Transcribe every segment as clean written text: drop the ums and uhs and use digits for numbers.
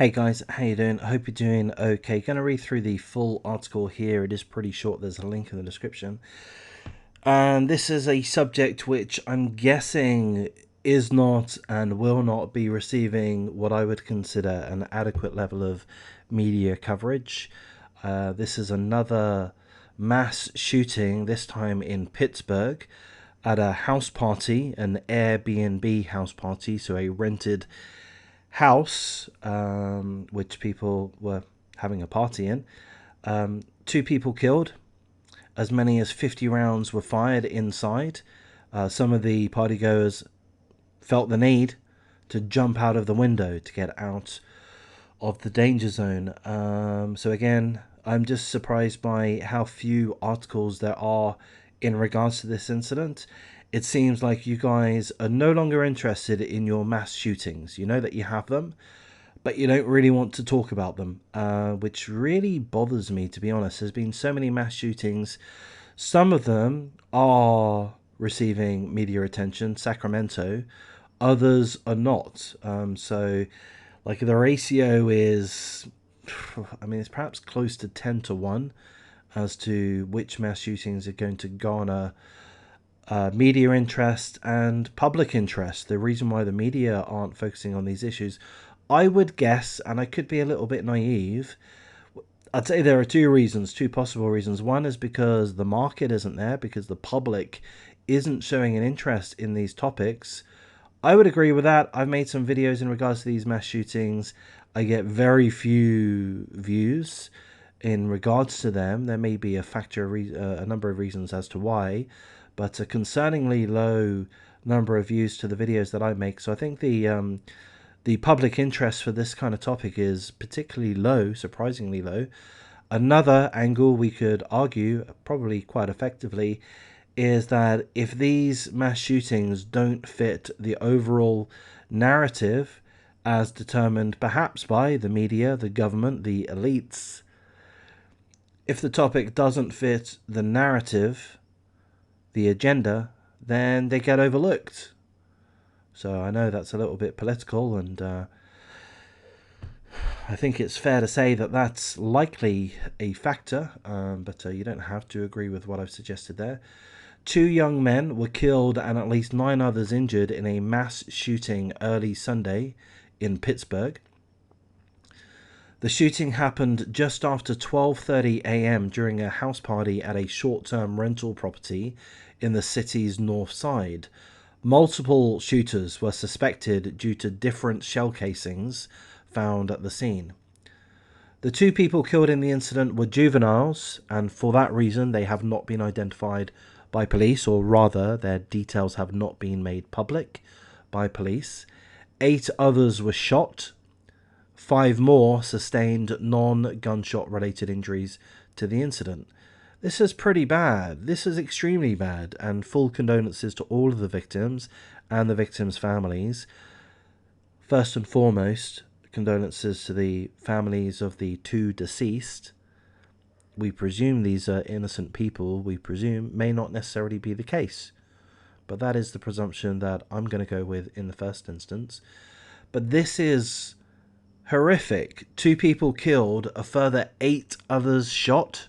Hey guys, how you doing? I hope you're doing okay. Gonna read through the full article here. It is pretty short. There's a link in the description. And this is a subject which I'm guessing is not and will not be receiving what I would consider an adequate level of media coverage. This is another mass shooting, this time in Pittsburgh, at a house party, an Airbnb house party, so a rented house, which people were having a party in. Two people killed. As many as 50 rounds were fired inside. Some of the partygoers felt the need to jump out of the window to get out of the danger zone. So again, I'm just surprised by how few articles there are in regards to this incident. It seems like you guys are no longer interested in your mass shootings. You know that you have them, but you don't really want to talk about them, which really bothers me, to be honest. There's been so many mass shootings. Some of them are receiving media attention, Sacramento. Others are not. So, like, the ratio is, I mean, it's perhaps close to 10 to 1 as to which mass shootings are going to garner media interest and public interest. The reason why the media aren't focusing on these issues, I would guess, and I could be a little bit naive, I'd say there are two possible reasons. One is because the market isn't there, because the public isn't showing an interest in these topics. I would agree with that. I've made some videos in regards to these mass shootings. I get very few views in regards to them. There may be a number of reasons as to why, but a concerningly low number of views to the videos that I make. So I think the public interest for this kind of topic is particularly low, surprisingly low. Another angle we could argue, probably quite effectively, is that if these mass shootings don't fit the overall narrative as determined perhaps by the media, the government, the elites, if the topic doesn't fit the narrative, the agenda, then they get overlooked. So I know that's a little bit political, and I think it's fair to say that that's likely a factor, but you don't have to agree with what I've suggested there. Two young men were killed and at least 9 others injured in a mass shooting early Sunday in Pittsburgh. The shooting happened just after 12:30 a.m. during a house party at a short-term rental property in the city's north side. Multiple shooters were suspected due to different shell casings found at the scene. The two people killed in the incident were juveniles, and for that reason they have not been identified by police, or rather their details have not been made public by police. 8 others were shot. 5 more sustained non-gunshot related injuries to the incident. This is pretty bad. This is extremely bad, and full condolences to all of the victims and the victims' families. First and foremost, condolences to the families of the 2 deceased. We presume these are innocent people. We presume may not necessarily be the case, but that is the presumption that I'm going to go with in the first instance. But this is horrific. 2 people killed, a further 8 others shot,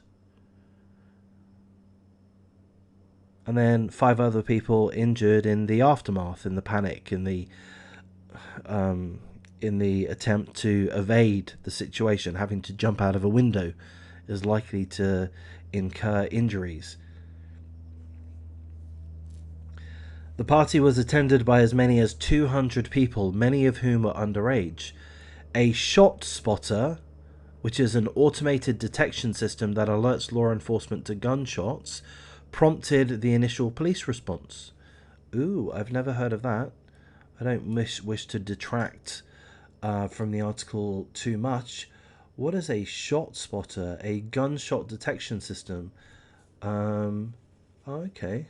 and then 5 other people injured in the aftermath, in the panic, in the attempt to evade the situation. Having to jump out of a window is likely to incur injuries. The party was attended by as many as 200 people, many of whom were underage. A shot spotter, which is an automated detection system that alerts law enforcement to gunshots, prompted the initial police response. Ooh, I've never heard of that. I don't wish to detract from the article too much. What is a shot spotter? A gunshot detection system. Okay.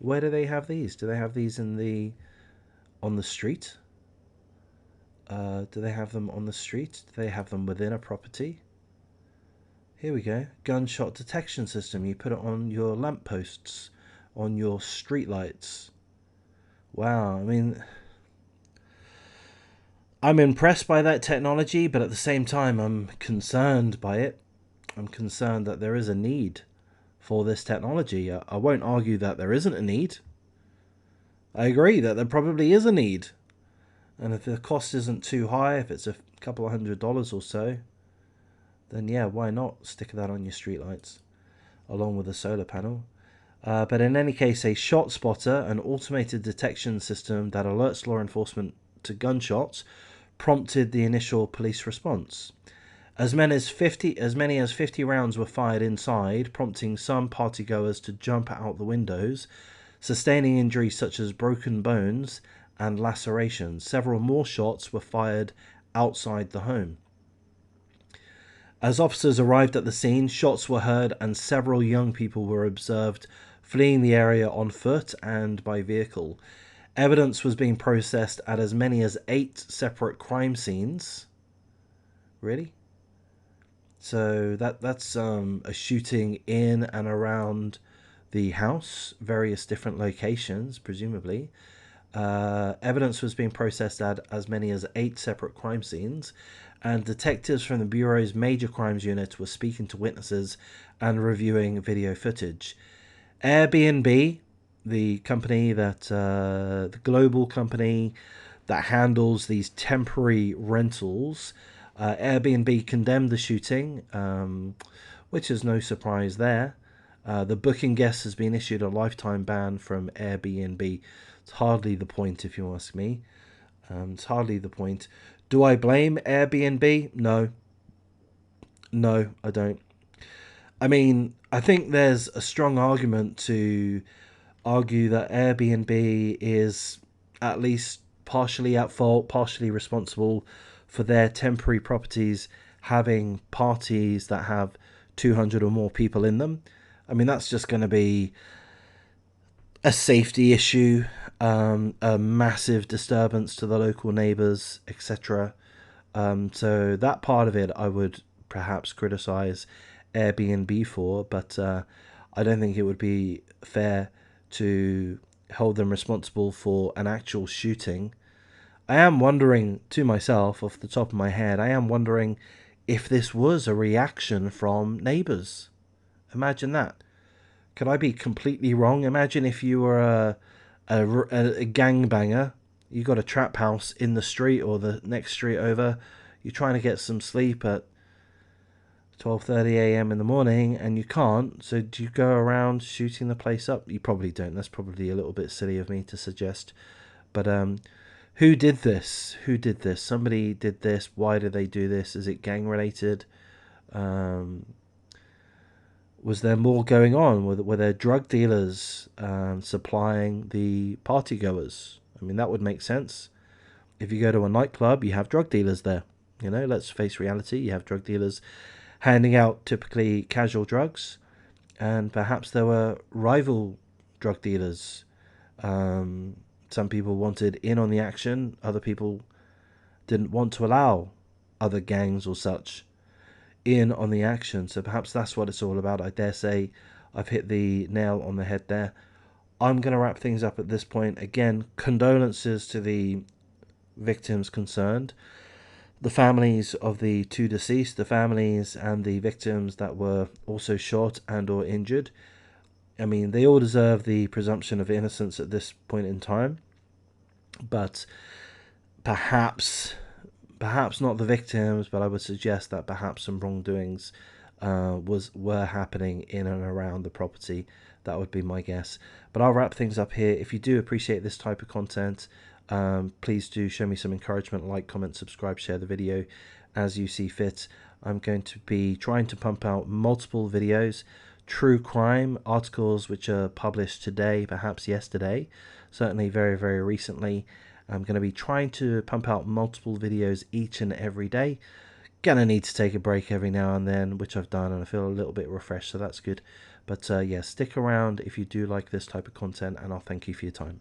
Where do they have these? Do they have these on the street? Do they have them on the street? Do they have them within a property? Here we go. Gunshot detection system. You put it on your lampposts, on your street lights. Wow, I mean, I'm impressed by that technology, but at the same time, I'm concerned by it. I'm concerned that there is a need for this technology. I won't argue that there isn't a need. I agree that there probably is a need. And if the cost isn't too high, if it's a couple of $100 or so, then yeah, why not stick that on your streetlights along with a solar panel? But in any case, a shot spotter, an automated detection system that alerts law enforcement to gunshots, prompted the initial police response. As many as 50 rounds were fired inside, prompting some partygoers to jump out the windows, sustaining injuries such as broken bones and lacerations. Several more shots were fired outside the home. As officers arrived at the scene, shots were heard and several young people were observed fleeing the area on foot and by vehicle. Evidence was being processed at as many as 8 separate crime scenes. Really? So that's a shooting in and around the house, various different locations, presumably. Evidence was being processed at as many as 8 separate crime scenes, and detectives from the Bureau's Major Crimes Unit were speaking to witnesses and reviewing video footage. Airbnb, the company the global company that handles these temporary rentals, Airbnb condemned the shooting, which is no surprise there. The booking guest has been issued a lifetime ban from Airbnb. It's hardly the point, if you ask me. It's hardly the point. Do I blame Airbnb? No. No, I don't. I mean, I think there's a strong argument to argue that Airbnb is at least partially at fault, partially responsible for their temporary properties having parties that have 200 or more people in them. I mean, that's just going to be a safety issue, a massive disturbance to the local neighbours, etc. So that part of it I would perhaps criticize Airbnb for, but I don't think it would be fair to hold them responsible for an actual shooting. I am wondering to myself, off the top of my head, I am wondering if this was a reaction from neighbours. Imagine that. Could I be completely wrong? Imagine if you were a gangbanger, you got a trap house in the street or the next street over, you're trying to get some sleep at 12:30 a.m. in the morning and you can't, so do you go around shooting the place up? You probably don't. That's probably a little bit silly of me to suggest. But who did this? Who did this? Somebody did this. Why did they do this? Is it gang related? Was there more going on? Were there drug dealers supplying the partygoers? I mean, that would make sense. If you go to a nightclub, you have drug dealers there. You know, let's face reality. You have drug dealers handing out typically casual drugs, and perhaps there were rival drug dealers. Some people wanted in on the action. Other people didn't want to allow other gangs or such in on the action. So perhaps that's what it's all about. I dare say I've hit the nail on the head there. I'm going to wrap things up at this point. Again, condolences to the victims concerned, the families of the two deceased, the families and the victims that were also shot and or injured. I mean, they all deserve the presumption of innocence at this point in time, but perhaps not the victims, but I would suggest that perhaps some wrongdoings were happening in and around the property. That would be my guess. But I'll wrap things up here. If you do appreciate this type of content, please do show me some encouragement, like, comment, subscribe, share the video as you see fit. I'm going to be trying to pump out multiple videos, true crime articles which are published today, perhaps yesterday, certainly very, very recently. I'm going to be trying to pump out multiple videos each and every day. Gonna need to take a break every now and then, which I've done, and I feel a little bit refreshed, so that's good. But yeah, stick around if you do like this type of content, and I'll thank you for your time.